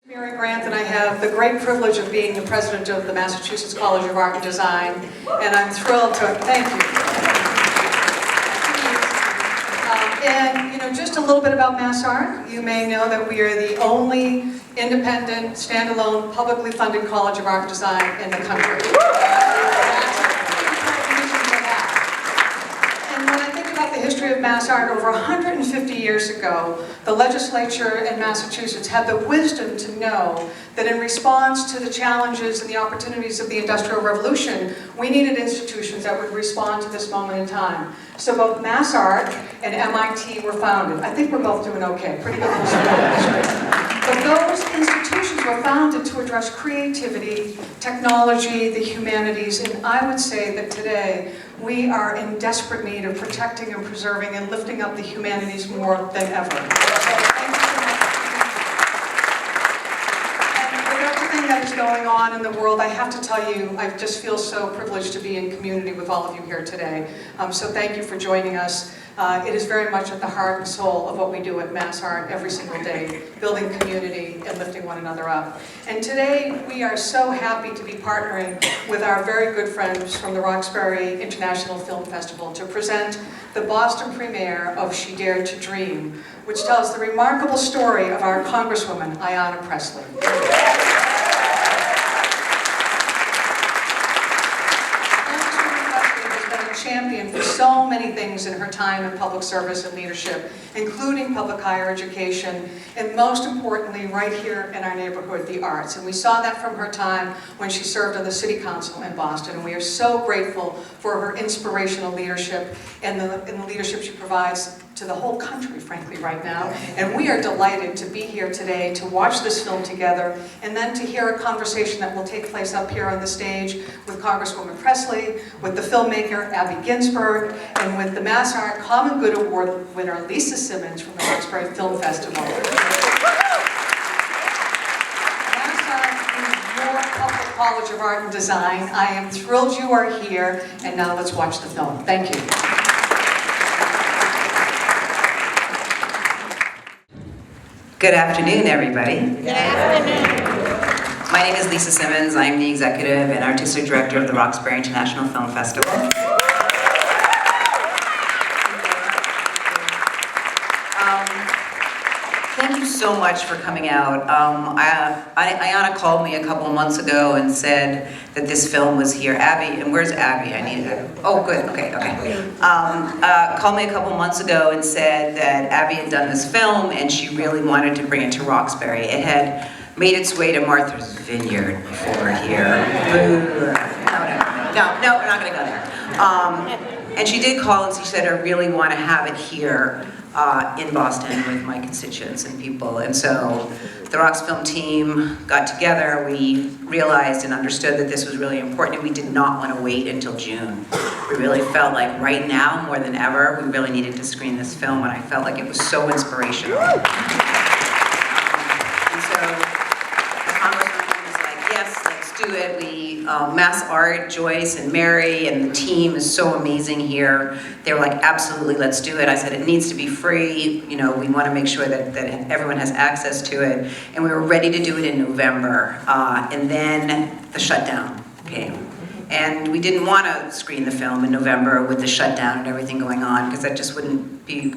Grant, and I have the great privilege of being the president of the Massachusetts College of Art and Design, and I'm thrilled to thank you. And just a little bit about Mass Art. You may know that we are the only independent, standalone, publicly funded College of Art and Design in the country. And when I think about the history of Mass Art, over 150 years ago, the legislature in Massachusetts had the wisdom to know that in response to the challenges and the opportunities of the Industrial Revolution, we needed institutions that would respond to this moment in time. So both Mass Art and MIT were founded. I think we're both doing okay, pretty good history. But those institutions were founded to address creativity, technology, the humanities, and I would say that today we are in desperate need of protecting and preserving and lifting up the humanities more than ever. Thank you so much. And with everything that is going on in the world, I have to tell you, I just feel so privileged to be in community with all of you here today. So thank you for joining us. It is very much at the heart and soul of what we do at Mass Art every single day, building community and lifting one another up. And today we are so happy to be partnering with our very good friends from the Roxbury International Film Festival to present the Boston premiere of She Dared to Dream, which tells the remarkable story of our Congresswoman Ayanna Pressley. Champion for so many things in her time in public service and leadership, including public higher education, and most importantly, right here in our neighborhood, the arts. And we saw that from her time when she served on the City Council in Boston, and we are so grateful for her inspirational leadership and the leadership she provides to the whole country, frankly, right now. And we are delighted to be here today to watch this film together, and then to hear a conversation that will take place up here on the stage with Congresswoman Pressley, with the filmmaker Abby Ginzburg, and with the Mass Art Common Good Award winner Lisa Simmons from the Roxbury Film Festival. Mass Art is your public College of Art and Design. I am thrilled you are here, and now let's watch the film. Thank you. Good afternoon, everybody. Good afternoon. My name is Lisa Simmons. I'm the executive and artistic director of the Roxbury International Film Festival. Thank you so much for coming out. Ayanna called me a couple of months ago and said that this film was here. Abby, and where's Abby? I need her. Oh, good, okay. Called me a couple of months ago and said that Abby had done this film and she really wanted to bring it to Roxbury. It had made its way to Martha's Vineyard before here. No, we're not gonna go there. And she did call and she said, I really want to have it here in Boston with my constituents and people. And so the RoxFilm team got together, we realized and understood that this was really important, and we did not want to wait until June. We really felt like right now, more than ever, we really needed to screen this film, and I felt like it was so inspirational. And so the Congresswoman was like, yes, let's do it. Mass Art, Joyce and Mary and the team is so amazing here. They were like, absolutely, let's do it. I said, it needs to be free. We want to make sure that everyone has access to it. And we were ready to do it in November. And then the shutdown came. And we didn't want to screen the film in November with the shutdown and everything going on, because that just wouldn't be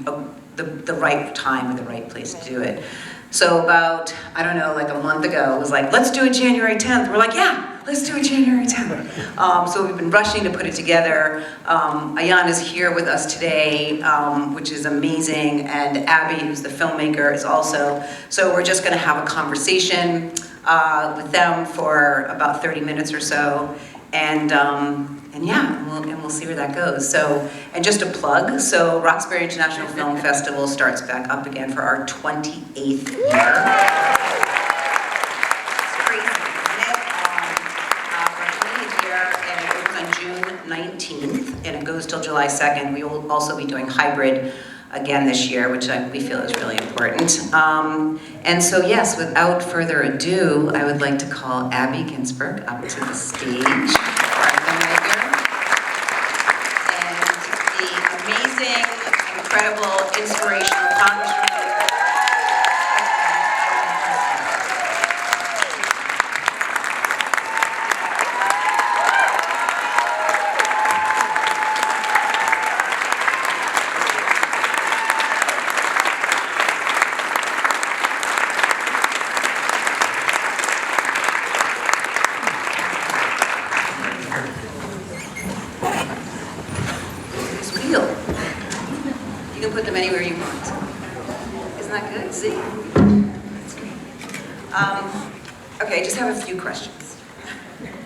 the right time or the right place to do it. So about, I don't know, like a month ago, it was like, let's do it January 10th. We're like, yeah, let's do it January 10th. So we've been rushing to put it together. Ayanna's here with us today, which is amazing, and Abby, who's the filmmaker, is also. So we're just gonna have a conversation with them for about 30 minutes or so. And we'll see where that goes. So, and just a plug, so Roxbury International Film Festival starts back up again for our 28th year. It's crazy, isn't it? Our 28th year, and it opens on June 19th, and it goes till July 2nd. We will also be doing hybrid again this year, which we feel is really important. And so yes, without further ado, I would like to call Abby Ginzburg up to the stage, our filmmaker, and the amazing, incredible, inspirational Congresswoman. good? See? Okay, I just have a few questions.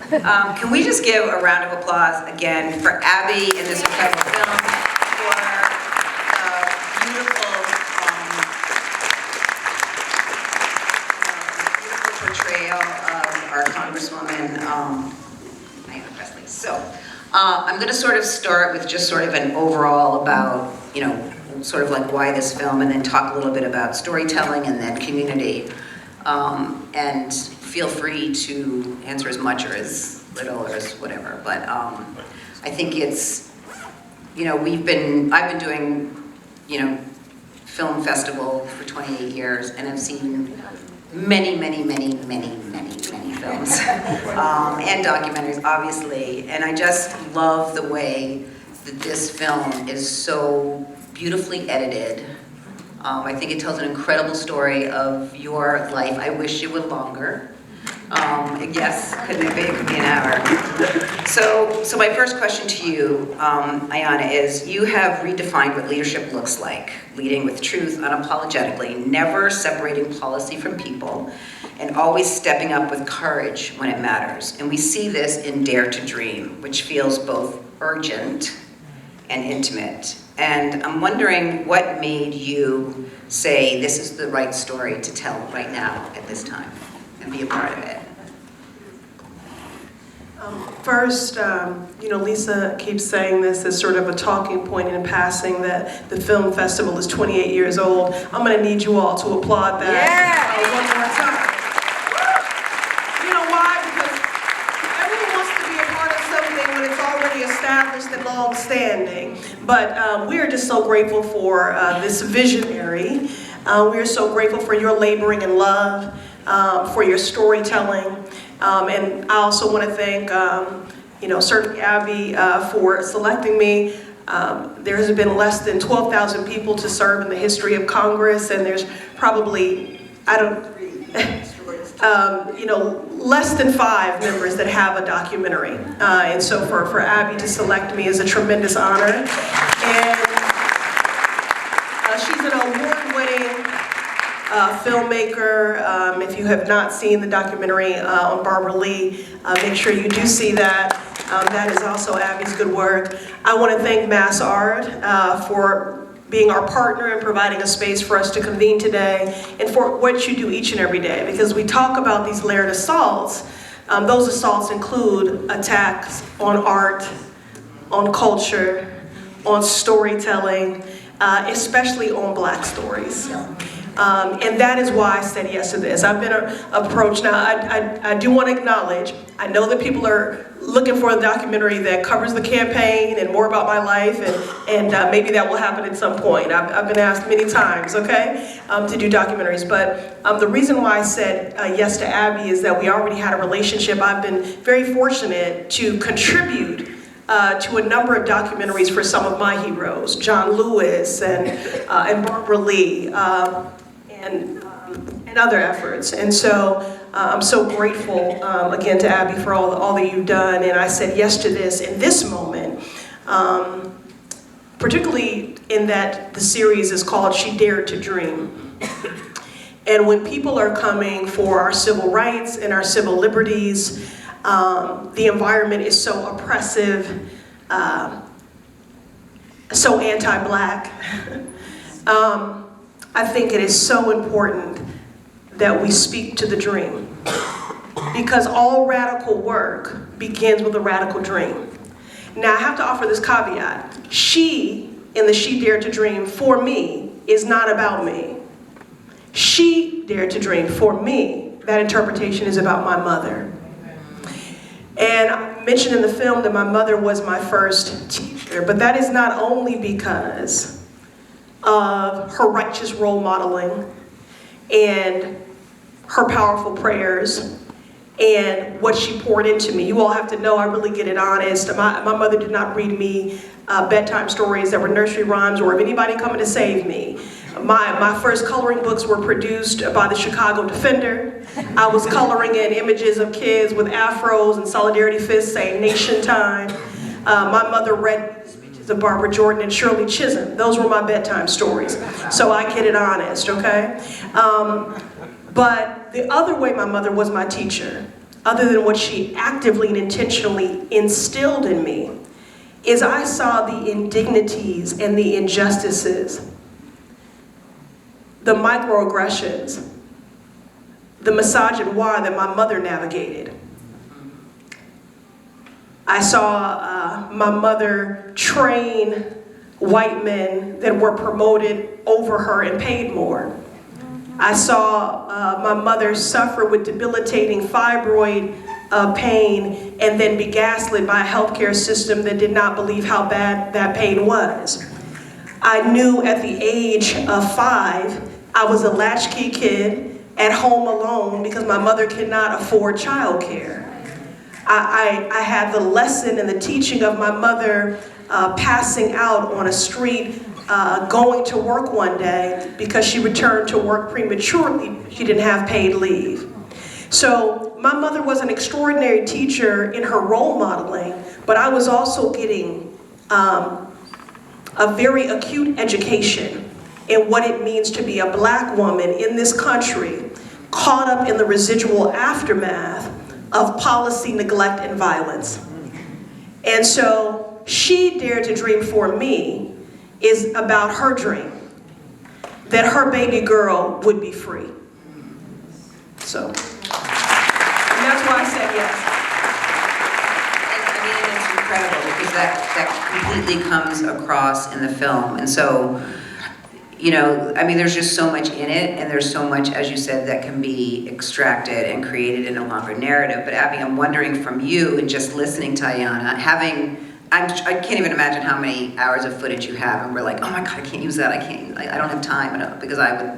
Can we just give a round of applause again for Abby in this incredible film, for beautiful portrayal of our Congresswoman Ayanna Pressley. So I'm going to sort of start with just sort of an overall about, you know, sort of like why this film, and then talk a little bit about storytelling and then community. And feel free to answer as much or as little or as whatever. But I think it's, you know, I've been doing, you know, film festival for 28 years, and I've seen many films and documentaries, obviously. And I just love the way that this film is so beautifully edited. I think it tells an incredible story of your life. I wish it were longer. Yes, couldn't it be? It could be an hour. So my first question to you, Ayanna, is you have redefined what leadership looks like. Leading with truth, unapologetically, never separating policy from people, and always stepping up with courage when it matters. And we see this in Dare to Dream, which feels both urgent and intimate. And I'm wondering what made you say this is the right story to tell right now at this time and be a part of it? First, you know, Lisa keeps saying this as sort of a talking point in passing that the film festival is 28 years old. I'm going to need you all to applaud that one more time. You know why? Because everyone wants to be a part of something when it's already established and long-standing. But we are just so grateful for this visionary. We are so grateful for your laboring in love, for your storytelling. And I also want to thank, you know, certainly Abby for selecting me. There has been less than 12,000 people to serve in the history of Congress, and there's probably, you know, less than 5 members that have a documentary. And so for Abby to select me is a tremendous honor. And she's an award-winning filmmaker. If you have not seen the documentary on Barbara Lee, make sure you do see that. That is also Abby's good work. I want to thank Mass Art for being our partner and providing a space for us to convene today, and for what you do each and every day. Because we talk about these layered assaults. Those assaults include attacks on art, on culture, on storytelling, especially on Black stories. And that is why I said yes to this. I've been approached. Now, I do want to acknowledge, I know that people are looking for a documentary that covers the campaign and more about my life, and maybe that will happen at some point. I've been asked many times, okay, to do documentaries. But the reason why I said yes to Abby is that we already had a relationship. I've been very fortunate to contribute to a number of documentaries for some of my heroes, John Lewis and Barbara Lee, and other efforts. And so I'm so grateful again to Abby for all that you've done. And I said yes to this in this moment, particularly in that the series is called She Dared to Dream. And when people are coming for our civil rights and our civil liberties, the environment is so oppressive, so anti-Black. I think it is so important that we speak to the dream, because all radical work begins with a radical dream. Now, I have to offer this caveat. She, in the She Dared to Dream, for me, is not about me. She dared to dream. For me, that interpretation is about my mother. And I mentioned in the film that my mother was my first teacher, but that is not only because of her righteous role modeling and her powerful prayers and what she poured into me. You all have to know, I really get it honest. My mother did not read me bedtime stories that were nursery rhymes or of anybody coming to save me. My first coloring books were produced by the Chicago Defender. I was coloring in images of kids with afros and solidarity fists saying nation time. My mother read speeches the Barbara Jordan and Shirley Chisholm. Those were my bedtime stories. So I get it honest, okay? But the other way my mother was my teacher, other than what she actively and intentionally instilled in me, is I saw the indignities and the injustices, the microaggressions, the misogynoir that my mother navigated. I saw my mother train white men that were promoted over her and paid more. I saw my mother suffer with debilitating fibroid pain and then be gaslit by a healthcare system that did not believe how bad that pain was. I knew at the age of 5, I was a latchkey kid at home alone because my mother could not afford childcare. I had the lesson and the teaching of my mother passing out on a street, going to work one day because she returned to work prematurely. She didn't have paid leave. So my mother was an extraordinary teacher in her role modeling, but I was also getting a very acute education in what it means to be a black woman in this country, caught up in the residual aftermath of policy, neglect, and violence. And so she dared to dream for me is about her dream, that her baby girl would be free. So, and that's why I said yes. I mean, it's incredible because that completely comes across in the film. And so, you know, I mean, there's just so much in it, and there's so much, as you said, that can be extracted and created in a longer narrative. But Abby, I'm wondering from you, and just listening to Ayanna, I can't even imagine how many hours of footage you have, and we're like, oh my God, I can't use that, I don't have time, because I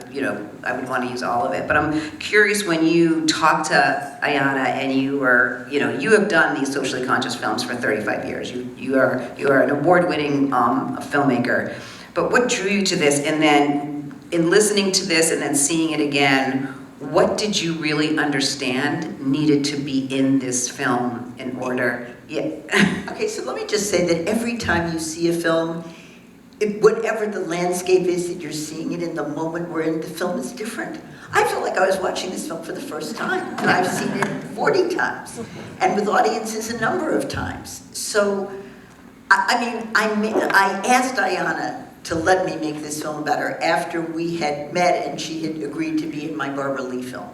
would want to use all of it. But I'm curious, when you talk to Ayanna, and you have done these socially conscious films for 35 years. You are an award-winning filmmaker. But what drew you to this? And then in listening to this and then seeing it again, what did you really understand needed to be in this film in order? Yeah. Okay, so let me just say that every time you see a film, whatever the landscape is that you're seeing it in, the moment we're in, the film is different. I felt like I was watching this film for the first time, and I've seen it 40 times, and with audiences a number of times. So, I asked Ayanna to let me make this film about her after we had met and she had agreed to be in my Barbara Lee film.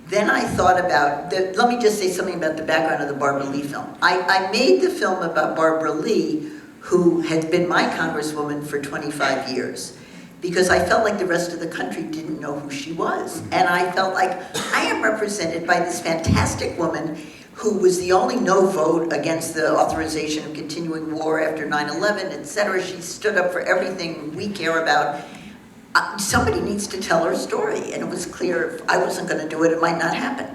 Then I thought about, let me just say something about the background of the Barbara Lee film. I made the film about Barbara Lee, who had been my Congresswoman for 25 years, because I felt like the rest of the country didn't know who she was. And I felt like I am represented by this fantastic woman who was the only no vote against the authorization of continuing war after 9/11, etc. She stood up for everything we care about. Somebody needs to tell her story, and it was clear if I wasn't going to do it, it might not happen.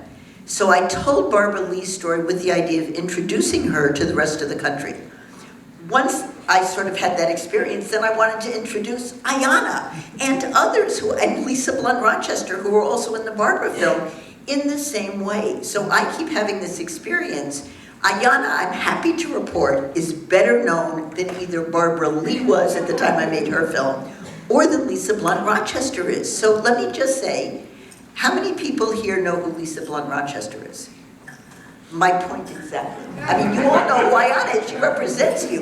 So I told Barbara Lee's story with the idea of introducing her to the rest of the country. Once I sort of had that experience, then I wanted to introduce Ayanna and others, and Lisa Blunt-Rochester, who were also in the Barbara film, in the same way. So I keep having this experience. Ayanna, I'm happy to report, is better known than either Barbara Lee was at the time I made her film, or than Lisa Blunt-Rochester is. So let me just say, how many people here know who Lisa Blunt-Rochester is? My point exactly. I mean, you all know who Ayanna is, she represents you,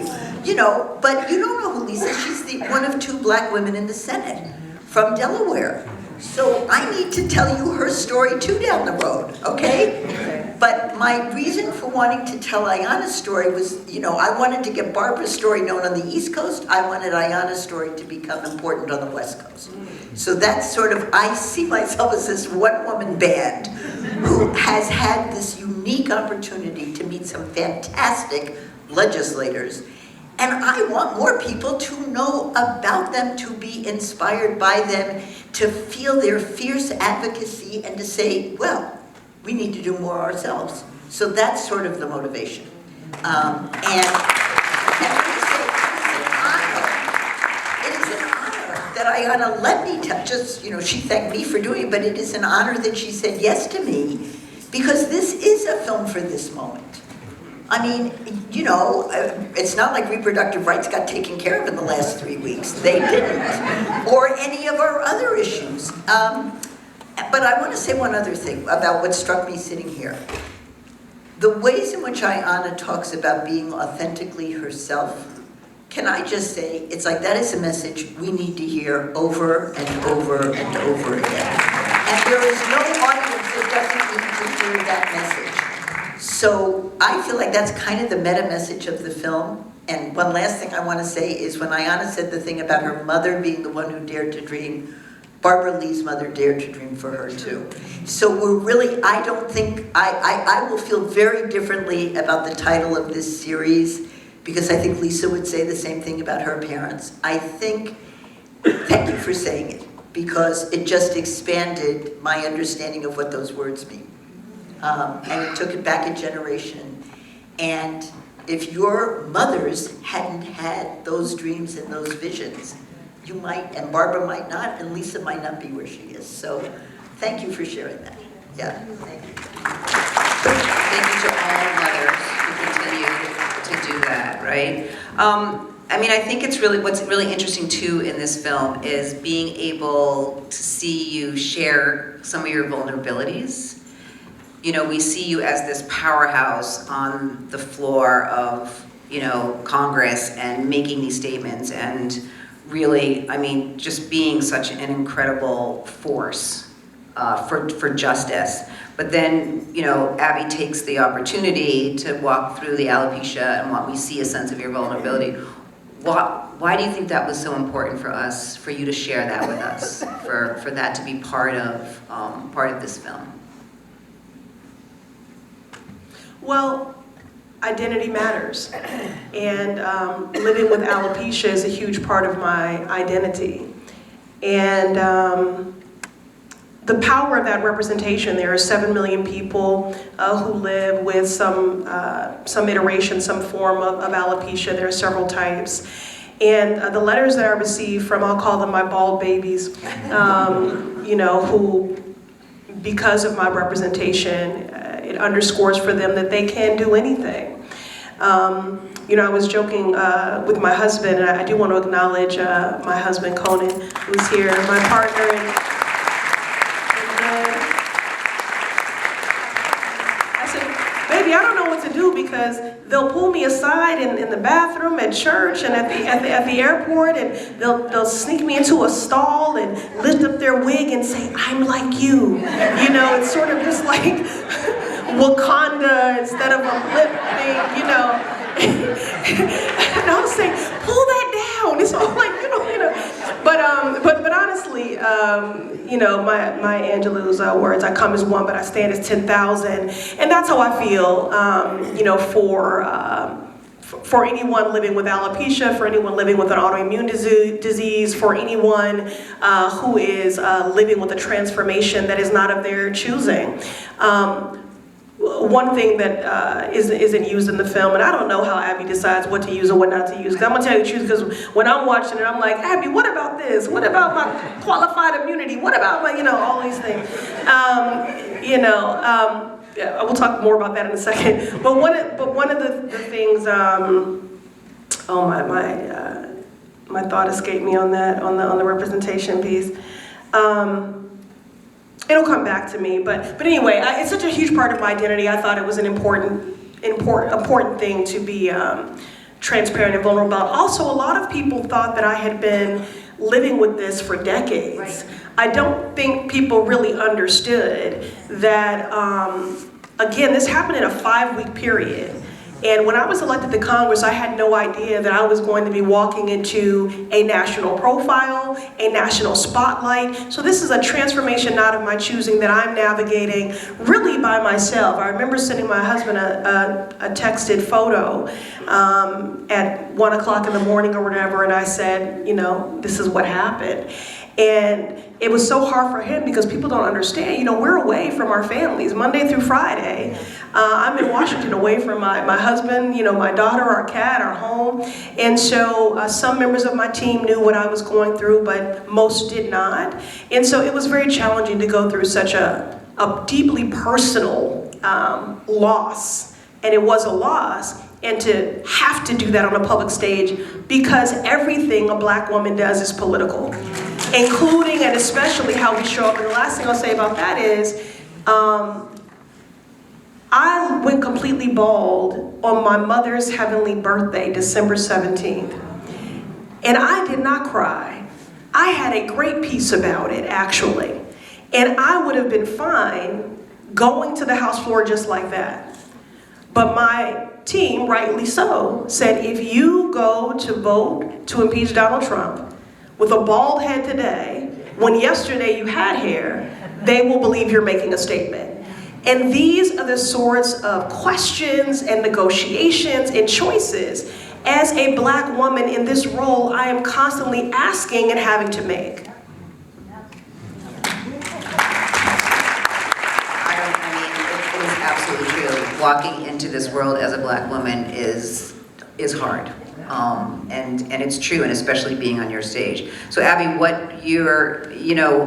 but you don't know who Lisa is. She's one of 2 black women in the Senate from Delaware. So I need to tell you her story too down the road, okay? But my reason for wanting to tell Ayanna's story was, I wanted to get Barbara's story known on the East Coast. I wanted Ayanna's story to become important on the West Coast. So that's sort of, I see myself as this one-woman band who has had this unique opportunity to meet some fantastic legislators. And I want more people to know about them, to be inspired by them, to feel their fierce advocacy, and to say, well, we need to do more ourselves. So that's sort of the motivation. And let me say, it is an honor that Ayanna let me she thanked me for doing it, but it is an honor that she said yes to me, because this is a film for this moment. I mean, you know, it's not like reproductive rights got taken care of in the last 3 weeks. They didn't. Or any of our other issues. But I want to say one other thing about what struck me sitting here. The ways in which Ayanna talks about being authentically herself, can I just say, it's like that is a message we need to hear over and over and over again. And there is no audience that doesn't need to hear that message. So I feel like that's kind of the meta message of the film. And one last thing I want to say is when Ayanna said the thing about her mother being the one who dared to dream, Barbara Lee's mother dared to dream for her too. So we're really, I don't think, I will feel very differently about the title of this series because I think Lisa would say the same thing about her parents. I think, thank you for saying it, because it just expanded my understanding of what those words mean. And it took it back a generation. And if your mothers hadn't had those dreams and those visions, you might, and Barbara might not, and Lisa might not be where she is. So thank you for sharing that. Yeah, thank you. Thank you to all mothers who continue to do that, right? I mean, I think it's really, what's really interesting too in this film is being able to see you share some of your vulnerabilities. You know, we see you as this powerhouse on the floor of, you know, Congress and making these statements and really, I mean, just being such an incredible force for justice. But then, you know, Abby takes the opportunity to walk through the alopecia and what we see a sense of your vulnerability. Why do you think that was so important for us, for you to share that with us, for that to be part of this film? Well, identity matters. And living with alopecia is a huge part of my identity. And the power of that representation, there are 7 million people who live with some iteration, some form of alopecia. There are several types. And the letters that I receive from, I'll call them my bald babies, you know, who, because of my representation, it underscores for them that they can do anything. You know, I was joking with my husband, and I do want to acknowledge my husband, Conan, who's here, my partner. I said, baby, I don't know what to do because they'll pull me aside in the bathroom, at church, and at the airport, and they'll sneak me into a stall and lift up their wig and say, I'm like you. You know, it's sort of just like Wakanda instead of a lip thing, you know. And I was saying, pull that down. It's all like, you know. But honestly, you know, my Angelou's words, I come as one, but I stand as 10,000. And that's how I feel, you know, for anyone living with alopecia, for anyone living with an autoimmune disease, for anyone who is living with a transformation that is not of their choosing. One thing that isn't used in the film, and I don't know how Abby decides what to use or what not to use, because I'm going to tell you the truth, because when I'm watching it, I'm like, Abby, what about this? What about my qualified immunity? What about my, you know, all these things? You know, yeah, we'll talk more about that in a second. But one of the things, oh my thought escaped me on that, on the representation piece. It'll come back to me, but anyway, it's such a huge part of my identity. I thought it was an important thing to be transparent and vulnerable about. Also, a lot of people thought that I had been living with this for decades. Right. I don't think people really understood that, again, this happened in a 5-week period. And when I was elected to Congress, I had no idea that I was going to be walking into a national profile, a national spotlight. So this is a transformation not of my choosing that I'm navigating really by myself. I remember sending my husband a texted photo at 1 o'clock in the morning or whatever, and I said, you know, this is what happened. And it was so hard for him because people don't understand, you know, we're away from our families Monday through Friday. I'm in Washington away from my husband, you know, my daughter, our cat, our home. And so some members of my team knew what I was going through, but most did not. And so it was very challenging to go through such a deeply personal loss and it was a loss. And to have to do that on a public stage, because everything a black woman does is political, including and especially how we show up. And the last thing I'll say about that is, I went completely bald on my mother's heavenly birthday, December 17th. And I did not cry. I had a great piece about it, actually. And I would have been fine going to the House floor just like that. But my team, rightly so, said if you go to vote to impeach Donald Trump with a bald head today, when yesterday you had hair, they will believe you're making a statement. And these are the sorts of questions and negotiations and choices as a black woman in this role I am constantly asking and having to make. It is absolutely true. Walking into this world as a black woman is hard. And it's true, and especially being on your stage. So Abby,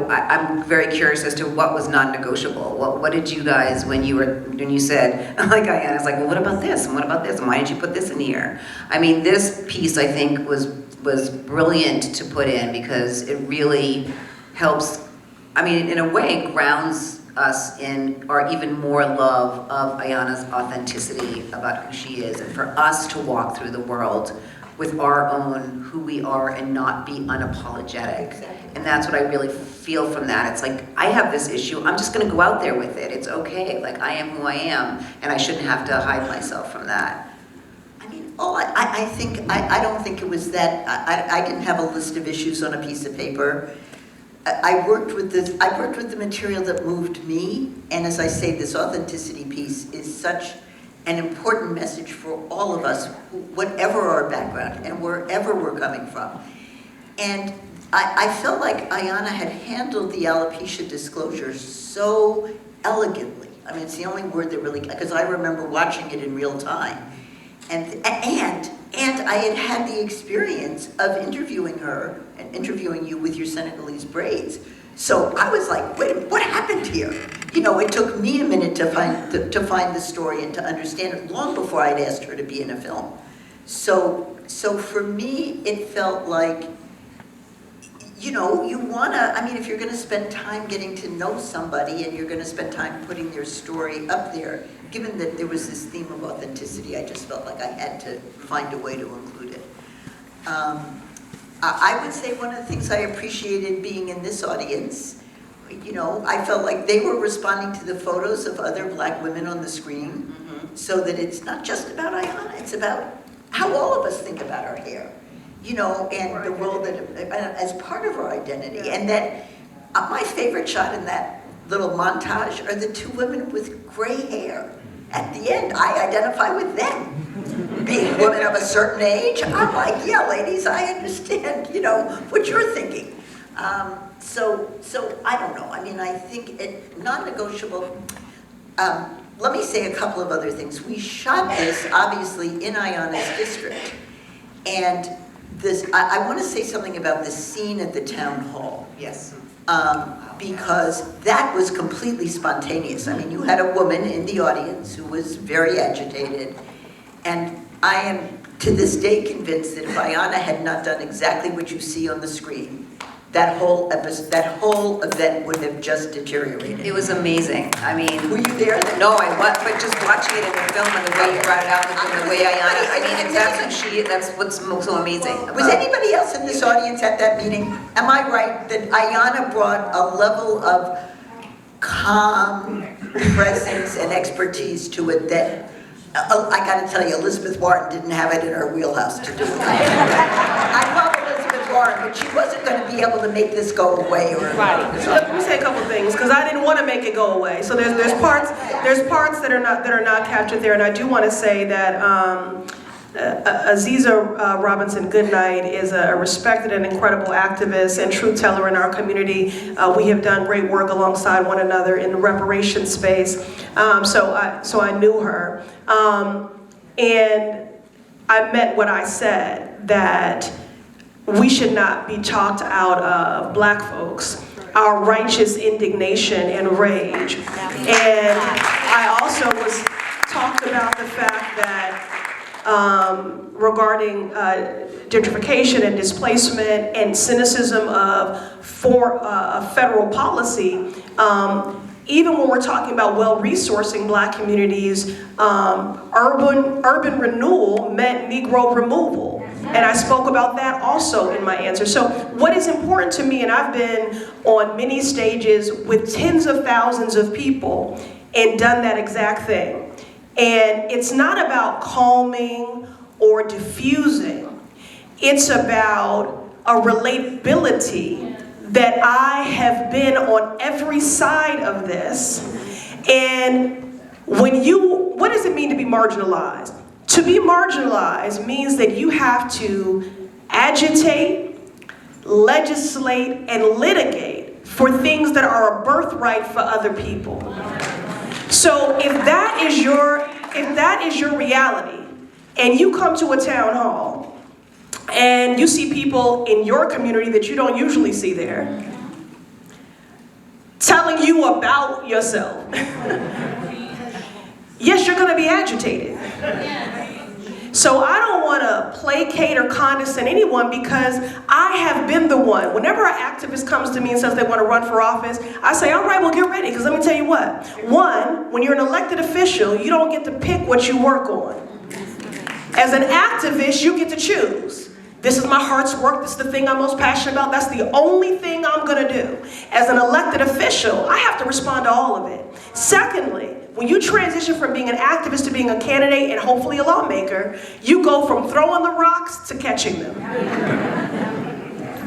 I'm very curious as to what was non-negotiable. What did you guys, when you said, like Ayanna's like, well, what about this, and what about this, and why didn't you put this in here? I mean, this piece, I think, was brilliant to put in, because it really helps, in a way, grounds us in our even more love of Ayanna's authenticity about who she is, and for us to walk through the world with our own who we are and not be unapologetic. Exactly. And that's what I really feel from that. It's like, I have this issue, I'm just gonna go out there with it. It's okay, like I am who I am, and I shouldn't have to hide myself from that. I don't think it was that, I didn't have a list of issues on a piece of paper. I worked with the material that moved me, and as I say, this authenticity piece is such an important message for all of us, whatever our background and wherever we're coming from. And I felt like Ayanna had handled the alopecia disclosure so elegantly. It's the only word that really, because I remember watching it in real time. And I had the experience of interviewing her and interviewing you with your Senegalese braids. So I was like, wait, what happened here? It took me a minute to find the story and to understand it long before I'd asked her to be in a film. So for me, it felt like, you wanna, if you're gonna spend time getting to know somebody and you're gonna spend time putting their story up there, given that there was this theme of authenticity, I just felt like I had to find a way to include it. I would say one of the things I appreciated being in this audience, I felt like they were responding to the photos of other black women on the screen, so that it's not just about Ayanna, it's about how all of us think about our hair, and the role that, as part of our identity. And that my favorite shot in that little montage are the two women with gray hair. At the end, I identify with them. Being women of a certain age, I'm like, yeah, ladies, I understand, what you're thinking. So I don't know. I think it non-negotiable. Let me say a couple of other things. We shot this, obviously, in Ayanna's district. And this, I want to say something about the scene at the town hall. Yes. Because that was completely spontaneous. You had a woman in the audience who was very agitated. And I am, to this day, convinced that if Ayanna had not done exactly what you see on the screen, that whole event would have just deteriorated. It was amazing. Were you there? No, I was, but just watching it in the film and the way you brought it out and the way Ayanna, that's what's so amazing. Was anybody else in this audience at that meeting? Am I right that Ayanna brought a level of calm presence and expertise to it that, I gotta tell you, Elizabeth Warren didn't have it in her wheelhouse to do it. I love Elizabeth Warren, but she wasn't gonna be able to make this go away. Right. Let me say a couple things, because I didn't want to make it go away. So there's parts that are not captured there, and I do want to say that Aziza Robinson Goodnight is a respected and incredible activist and truth teller in our community. We have done great work alongside one another in the reparations space. So I knew her. And I meant what I said, that we should not be talked out of, black folks, our righteous indignation and rage. And I also was talked about the fact that regarding gentrification and displacement and cynicism of federal policy, even when we're talking about well-resourcing Black communities, urban renewal meant Negro removal. And I spoke about that also in my answer. So what is important to me, and I've been on many stages with tens of thousands of people and done that exact thing. And it's not about calming or diffusing. It's about a relatability that I have been on every side of this. And what does it mean to be marginalized? To be marginalized means that you have to agitate, legislate, and litigate for things that are a birthright for other people. So if that is your reality, and you come to a town hall, and you see people in your community that you don't usually see there, telling you about yourself, yes, you're gonna be agitated. So I don't wanna placate or condescend anyone, because I have been the one. Whenever an activist comes to me and says they wanna run for office, I say, all right, well, get ready, because let me tell you what. One, when you're an elected official, you don't get to pick what you work on. As an activist, you get to choose. This is my heart's work, this is the thing I'm most passionate about, that's the only thing I'm gonna do. As an elected official, I have to respond to all of it. Secondly, when you transition from being an activist to being a candidate and hopefully a lawmaker, you go from throwing the rocks to catching them.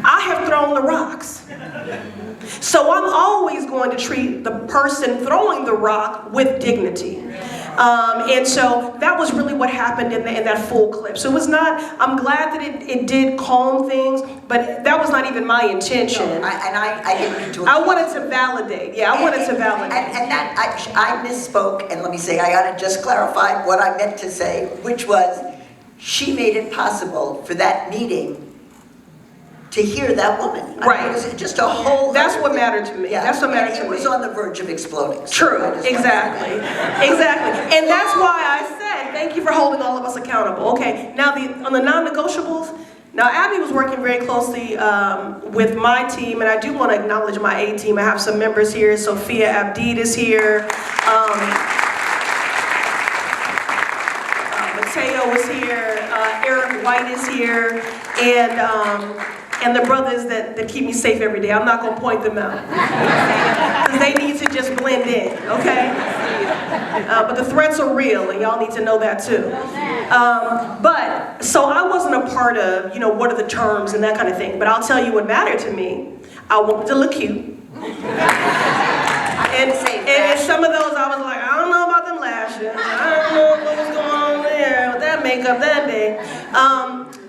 I have thrown the rocks. So I'm always going to treat the person throwing the rock with dignity. And so that was really what happened in that full clip. So it was not, I'm glad that it did calm things, but that was not even my intention. No, I didn't mean to. I wanted to validate, I wanted to validate. And that, I misspoke, and let me say, Ayanna just clarified what I meant to say, which was, she made it possible for that meeting to hear that woman. Right. I mean, it was just a whole... That's what mattered to me. Yeah. That's what mattered to me. It was on the verge of exploding. True, exactly. Exactly. And that's why I said, thank you for holding all of us accountable. Okay, now on the non-negotiables, now Abby was working very closely with my team, and I do want to acknowledge my A team. I have some members here. Sophia Abdid is here. Mateo is here. Eric White is here. And the brothers that keep me safe every day. I'm not gonna point them out. Because they need to just blend in, okay? But the threats are real, and y'all need to know that too. But, so I wasn't a part of, what are the terms and that kind of thing. But I'll tell you what mattered to me. I wanted to look cute. And some of those I was like, I don't know about them lashes. I don't know what was going on there with that makeup that day.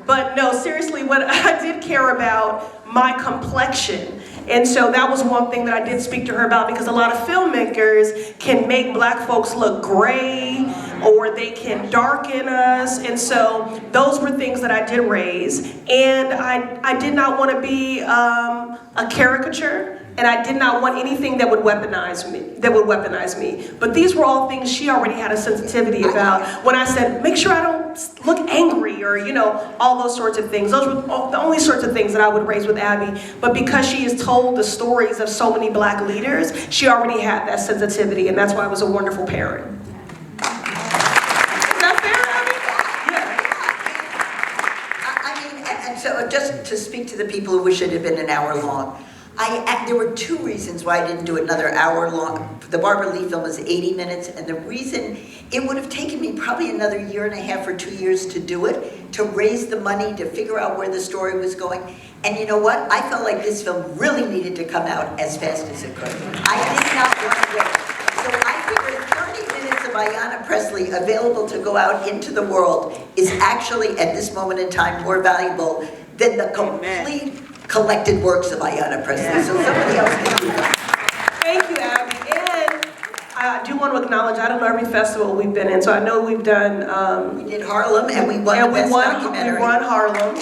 But no, seriously, what I did care about, my complexion. And so that was one thing that I did speak to her about, because a lot of filmmakers can make Black folks look gray, or they can darken us. And so those were things that I did raise. And I did not want to be a caricature. And I did not want anything that would weaponize me. But these were all things she already had a sensitivity about. When I said, make sure I don't look angry, or all those sorts of things. Those were the only sorts of things that I would raise with Abby. But because she has told the stories of so many Black leaders, she already had that sensitivity, and that's why I was a wonderful parent. Is that fair, Abby? Yeah. And so just to speak to the people who wish it had been an hour long, there were two reasons why I didn't do another hour long. The Barbara Lee film is 80 minutes, and the reason, it would have taken me probably another 1.5 or 2 years to do it, to raise the money, to figure out where the story was going. And you know what? I felt like this film really needed to come out as fast as it could. I did not want to wait. So I figured 30 minutes of Ayanna Pressley available to go out into the world is actually, at this moment in time, more valuable than the complete collected works of Ayanna Pressley. So somebody else can do that. Thank you, Abby. And I do want to acknowledge, I don't know every festival we've been in, so I know we've done... we did Harlem, and we won the Best Documentary. We won Harlem.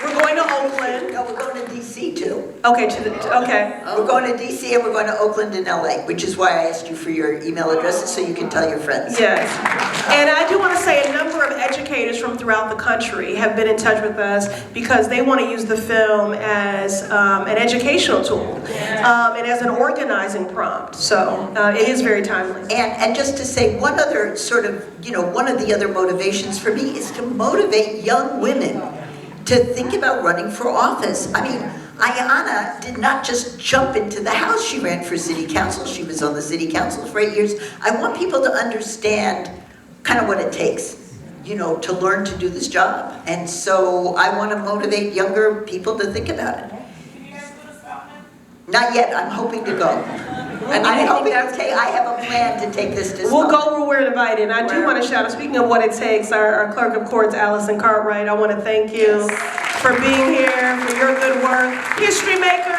We're going to Oakland. No, we're going to D.C. DC too. Okay, okay. We're going to DC and we're going to Oakland and LA, which is why I asked you for your email addresses so you can tell your friends. Yes. And I do want to say a number of educators from throughout the country have been in touch with us because they want to use the film as an educational tool and as an organizing prompt. So it is very timely. And just to say one other sort of, one of the other motivations for me is to motivate young women to think about running for office. I mean, Ayanna did not just jump into the House. She ran for city council. She was on the city council for 8 years. I want people to understand kind of what it takes, to learn to do this job. And so I want to motivate younger people to think about it. Not yet. I'm hoping to go. I'm hoping to take. I have a plan to take this to. We'll go where we're invited. And I do want to shout out, speaking of what it takes, our clerk of courts, Allison Cartwright, I want to thank you for being here, for your good work. History maker.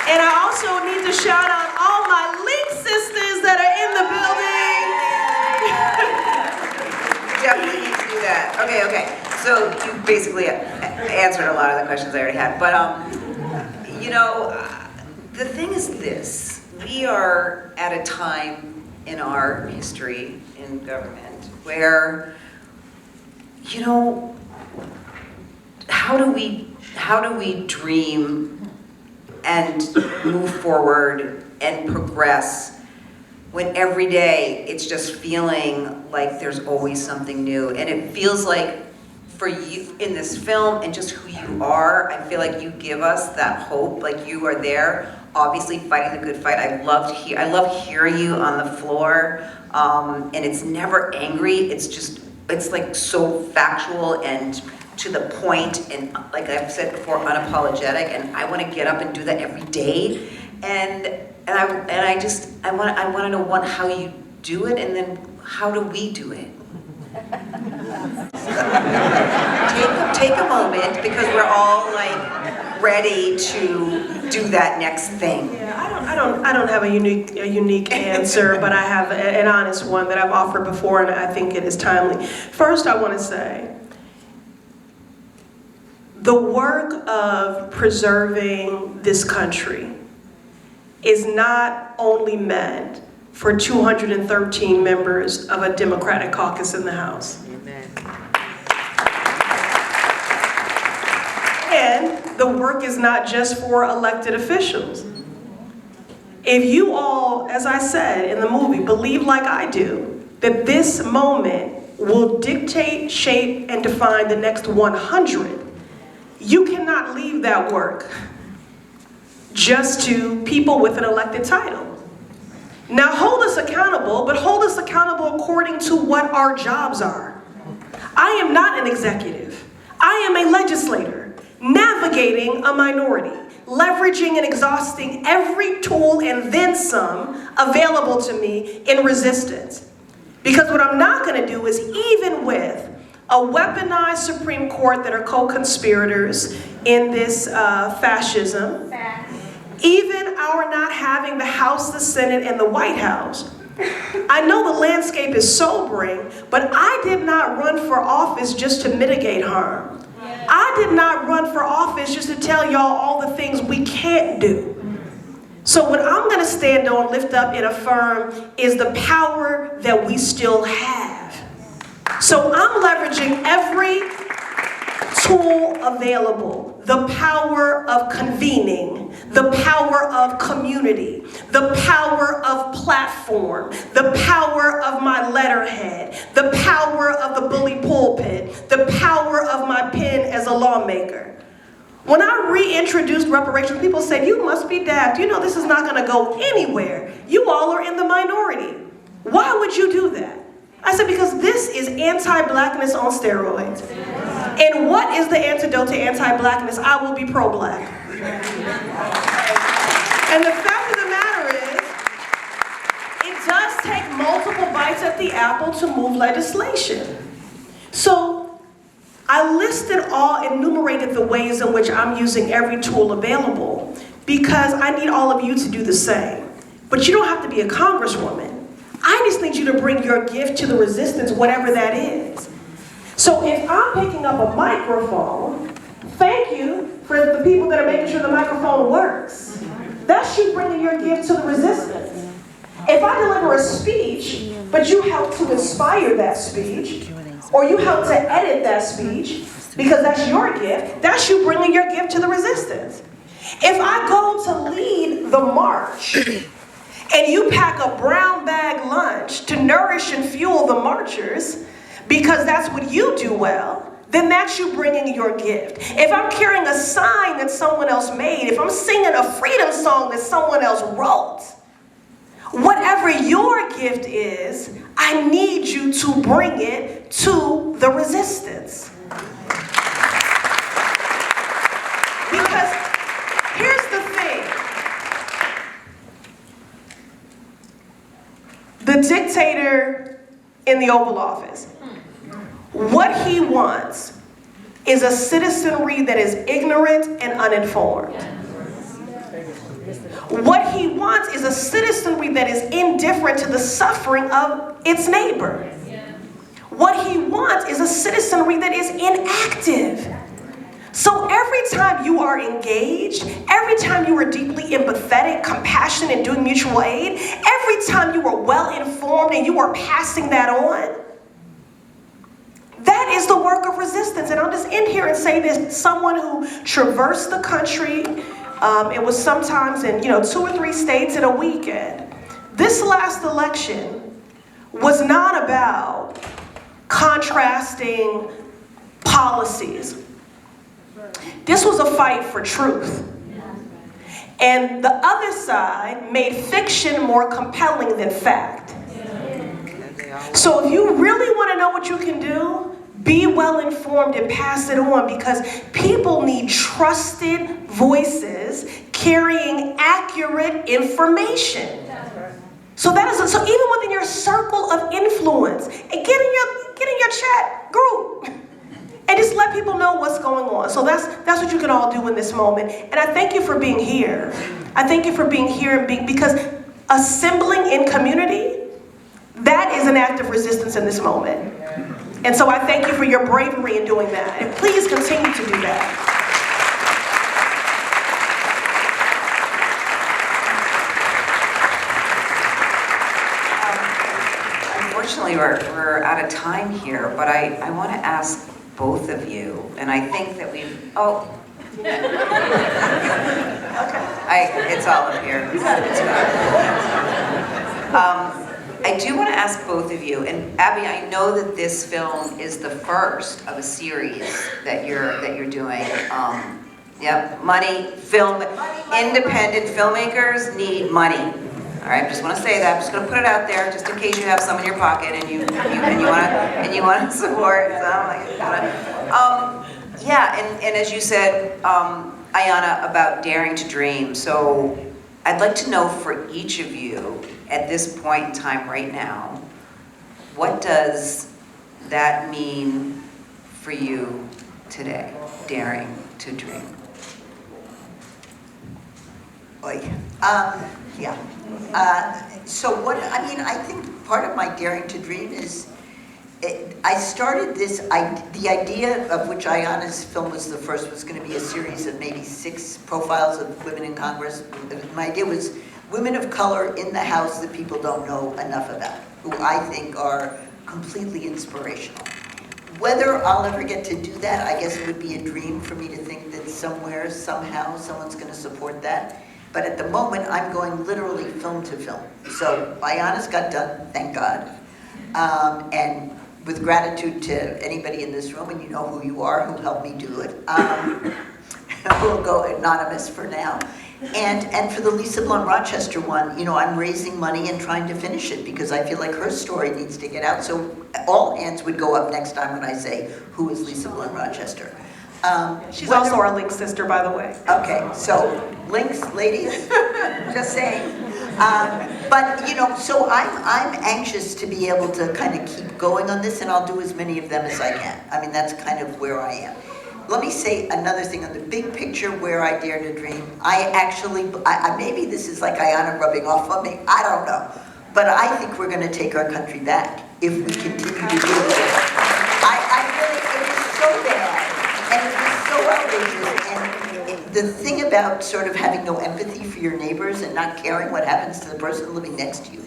And I also need to shout out all my Link sisters that are in the building. Definitely need to do that. Okay. So you basically answered a lot of the questions I already had. But, the thing is this. We are at a time in our history in government where, how do we dream and move forward and progress when every day it's just feeling like there's always something new? And it feels like for you in this film and just who you are, I feel like you give us that hope, like you are there, obviously fighting the good fight. I love hearing you on the floor, and it's never angry. It's like so factual and to the point, and like I've said before, unapologetic. And I want to get up and do that every day. And I want to know how you do it, and then how do we do it? Take a moment, because we're all like ready to do that next thing. Yeah, I don't have a unique answer, but I have an honest one that I've offered before, and I think it is timely. First, I want to say, the work of preserving this country is not only meant for 213 members of a Democratic caucus in the House. Amen. And the work is not just for elected officials. If you all, as I said in the movie, believe like I do, that this moment will dictate, shape, and define the next 100, you cannot leave that work just to people with an elected title. Now hold us accountable, but hold us accountable according to what our jobs are. I am not an executive. I am a legislator, navigating a minority, leveraging and exhausting every tool and then some available to me in resistance. Because what I'm not going to do is, even with a weaponized Supreme Court that are co-conspirators in this fascism, even our not having the House, the Senate, and the White House, I know the landscape is sobering, but I did not run for office just to mitigate harm. I did not run for office just to tell y'all all the things we can't do. So what I'm going to stand on, lift up, and affirm is the power that we still have. So I'm leveraging every tool available. The power of convening, the power of community, the power of platform, the power of my letterhead, the power of the bully pulpit, the power of my pen as a lawmaker. When I reintroduced reparations, people said, "You must be daft. You know this is not going to go anywhere. You all are in the minority. Why would you do that?" I said, because this is anti-blackness on steroids. And what is the antidote to anti-blackness? I will be pro-black. And the fact of the matter is, it does take multiple bites at the apple to move legislation. So I enumerated the ways in which I'm using every tool available because I need all of you to do the same. But you don't have to be a congresswoman. I just need you to bring your gift to the resistance, whatever that is. So if I'm picking up a microphone, thank you for the people that are making sure the microphone works. That's you bringing your gift to the resistance. If I deliver a speech, but you help to inspire that speech, or you help to edit that speech, because that's your gift, that's you bringing your gift to the resistance. If I go to lead the march, and you pack a brown bag lunch to nourish and fuel the marchers, because that's what you do well, then that's you bringing your gift. If I'm carrying a sign that someone else made, if I'm singing a freedom song that someone else wrote, whatever your gift is, I need you to bring it to the resistance. Because here's the thing. The dictator in the Oval Office, what he wants is a citizenry that is ignorant and uninformed. What he wants is a citizenry that is indifferent to the suffering of its neighbor. What he wants is a citizenry that is inactive. So every time you are engaged, every time you are deeply empathetic, compassionate, and doing mutual aid, every time you are well informed and you are passing that on, that is the work of resistance. And I'll just end here and say this. Someone who traversed the country, it was sometimes in 2 or 3 states in a weekend. This last election was not about contrasting policies. This was a fight for truth. And the other side made fiction more compelling than fact. So if you really want to know what you can do, be well informed and pass it on, because people need trusted voices carrying accurate information. So that is so even within your circle of influence, and get in your chat group and just let people know what's going on. So that's what you can all do in this moment. And I thank you for being here. I thank you for being here and because assembling in community, that is an act of resistance in this moment. And so I thank you for your bravery in doing that. And please continue to do that. Unfortunately, we're out of time here, but I want to ask both of you, and I think that it's all up here. I do want to ask both of you, and Abby, I know that this film is the first of a series that you're doing. Yep, money, film, independent filmmakers need money. All right, just want to say that. I'm just going to put it out there, just in case you have some in your pocket and you want to support. And as you said, Ayanna, about daring to dream. So I'd like to know for each of you at this point in time right now, what does that mean for you today, daring to dream? I think part of my daring to dream is, I started the idea of which Ayanna's film was the first, was going to be a series of maybe 6 profiles of women in Congress. My idea was women of color in the House that people don't know enough about, who I think are completely inspirational. Whether I'll ever get to do that, I guess it would be a dream for me to think that somewhere, somehow, someone's going to support that. But at the moment, I'm going literally film to film. So Ayanna's got done, thank God. And with gratitude to anybody in this room, and you know who you are, who helped me do it. We'll go anonymous for now. And for the Lisa Blunt Rochester one, I'm raising money and trying to finish it because I feel like her story needs to get out. So all hands would go up next time when I say, who is Lisa Blunt Rochester? She's also our Link sister, by the way. Okay, so Links, ladies, just saying. So I'm anxious to be able to kind of keep going on this, and I'll do as many of them as I can. I mean, that's kind of where I am. Let me say another thing on the big picture where I dare to dream. Maybe this is like Ayanna rubbing off on me, I don't know. But I think we're going to take our country back if we continue to do this. It is so bad, and it is so outrageous, and the thing about sort of having no empathy for your neighbors and not caring what happens to the person living next to you,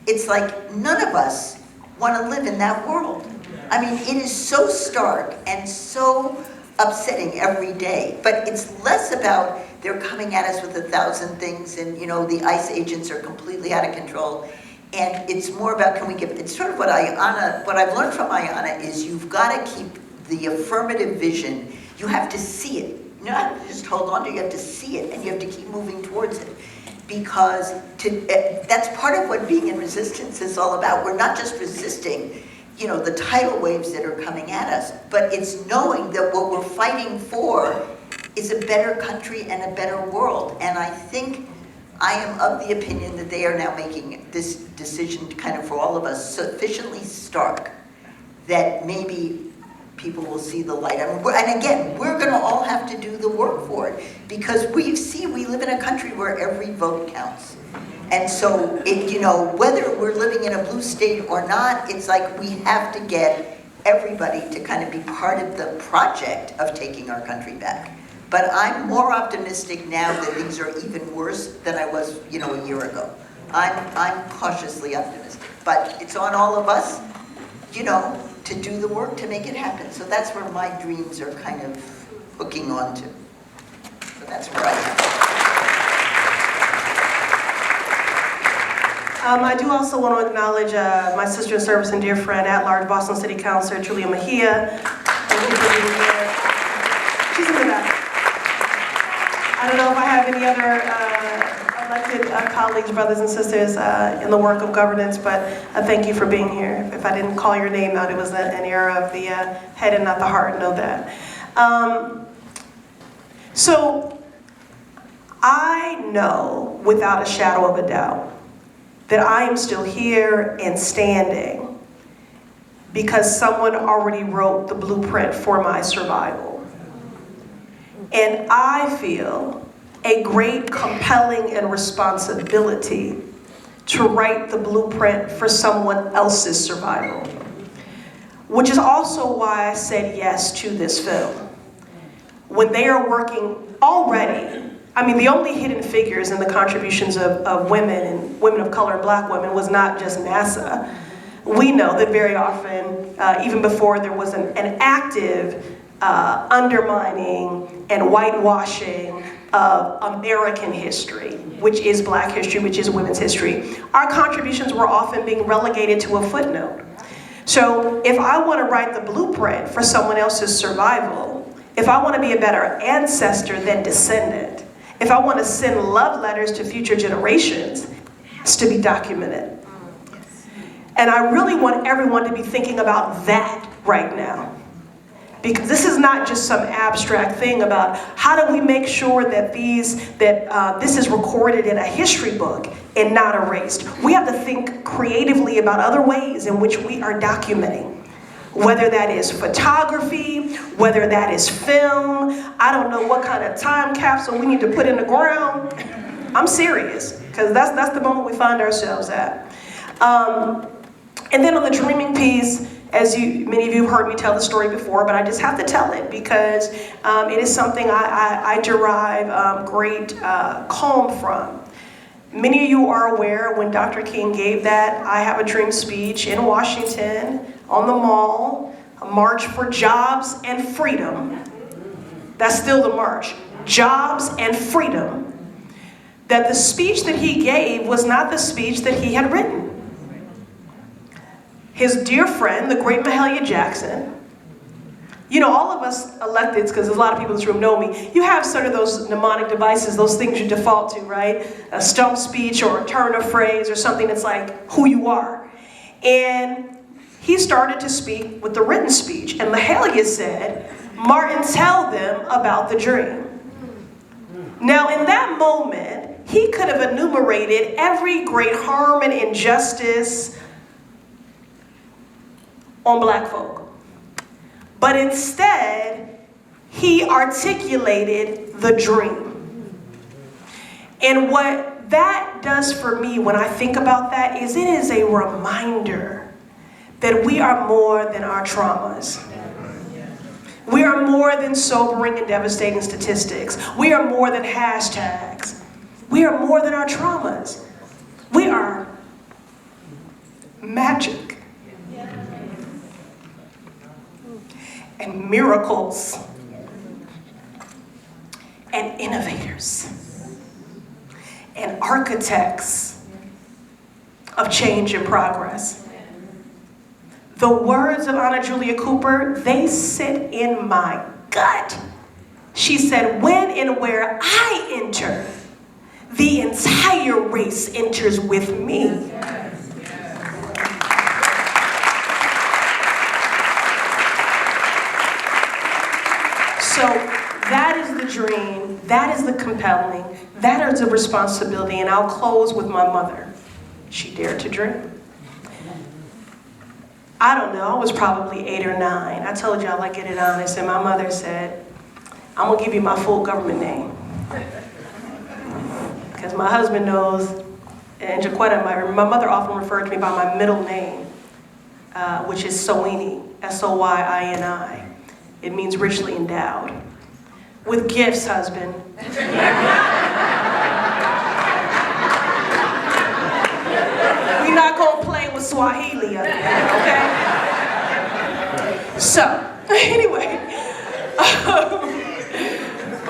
it's like none of us want to live in that world. I mean, it is so stark and so upsetting every day, but it's less about they're coming at us with 1,000 things and, you know, the ICE agents are completely out of control. And it's more about, can we give, it's sort of what I've learned from Ayanna is you've got to keep the affirmative vision. You have to see it. You don't have to just hold on to it, you have to see it and you have to keep moving towards it. Because that's part of what being in resistance is all about. We're not just resisting, you know, the tidal waves that are coming at us, but it's knowing that what we're fighting for is a better country and a better world. And I think I am of the opinion that they are now making this decision kind of for all of us sufficiently stark that maybe people will see the light. I mean, and again, we're going to all have to do the work for it because we live in a country where every vote counts. And so, you know, whether we're living in a blue state or not, it's like we have to get everybody to kind of be part of the project of taking our country back. But I'm more optimistic now that things are even worse than I was, you know, a year ago. I'm cautiously optimistic. But it's on all of us, you know, to do the work to make it happen. So that's where my dreams are kind of hooking on to. So that's where I am. I do also want to acknowledge my sister in service and dear friend, at-large Boston City Councilor Julia Mejia. Thank you for being here. She's in the back. I don't know if I have any other elected colleagues, brothers and sisters in the work of governance, but I thank you for being here. If I didn't call your name out, it was an error of the head and not the heart, know that. So I know without a shadow of a doubt that I am still here and standing because someone already wrote the blueprint for my survival. And I feel a great compelling and responsibility to write the blueprint for someone else's survival. Which is also why I said yes to this film. When they are working already, I mean, the only hidden figures in the contributions of women and women of color and black women was not just NASA. We know that very often, even before there was an active undermining and whitewashing of American history, which is black history, which is women's history, our contributions were often being relegated to a footnote. So if I want to write the blueprint for someone else's survival, if I want to be a better ancestor than descendant, if I want to send love letters to future generations, it has to be documented. And I really want everyone to be thinking about that right now. Because this is not just some abstract thing about how do we make sure that this is recorded in a history book and not erased. We have to think creatively about other ways in which we are documenting. Whether that is photography, whether that is film, I don't know what kind of time capsule we need to put in the ground. I'm serious, because that's the moment we find ourselves at. And then on the dreaming piece, as many of you have heard me tell the story before, but I just have to tell it because it is something I derive great calm from. Many of you are aware when Dr. King gave that I Have a Dream speech in Washington on the Mall, a march for jobs and freedom. That's still the march, jobs and freedom. That the speech that he gave was not the speech that he had written. His dear friend, the great Mahalia Jackson, you know, all of us electeds, because a lot of people in this room know me, you have sort of those mnemonic devices, those things you default to, right? A stump speech or a turn of phrase or something that's like who you are. And he started to speak with the written speech, and Mahalia said, "Martin, tell them about the dream." Now, in that moment, he could have enumerated every great harm and injustice on black folk. But instead, he articulated the dream. And what that does for me when I think about that is it is a reminder that we are more than our traumas. We are more than sobering and devastating statistics. We are more than hashtags. We are more than our traumas. We are magic and miracles and innovators and architects of change and progress. The words of Anna Julia Cooper, they sit in my gut. She said, when and where I enter, the entire race enters with me. So that is the dream, that is the compelling, that is the responsibility, and I'll close with my mother. She dared to dream. I don't know, I was probably 8 or 9. I told y'all I get it honest, and my mother said, I'm gonna give you my full government name. Because my husband knows, and Jaquetta, my mother often referred to me by my middle name, which is Soyini, S-O-Y-I-N-I. It means richly endowed. With gifts, husband. We're not gonna play with Swahili up here, okay? So, anyway,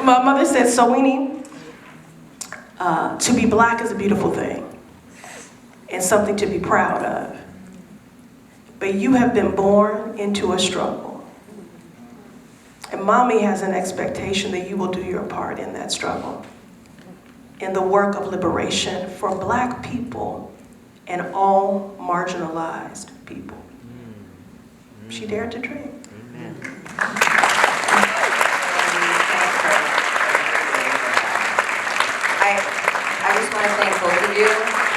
my mother said, Soyini, to be black is a beautiful thing and something to be proud of. But you have been born into a struggle. And mommy has an expectation that you will do your part in that struggle, in the work of liberation for black people and all marginalized people. She dared to dream. I just want to thank both of you.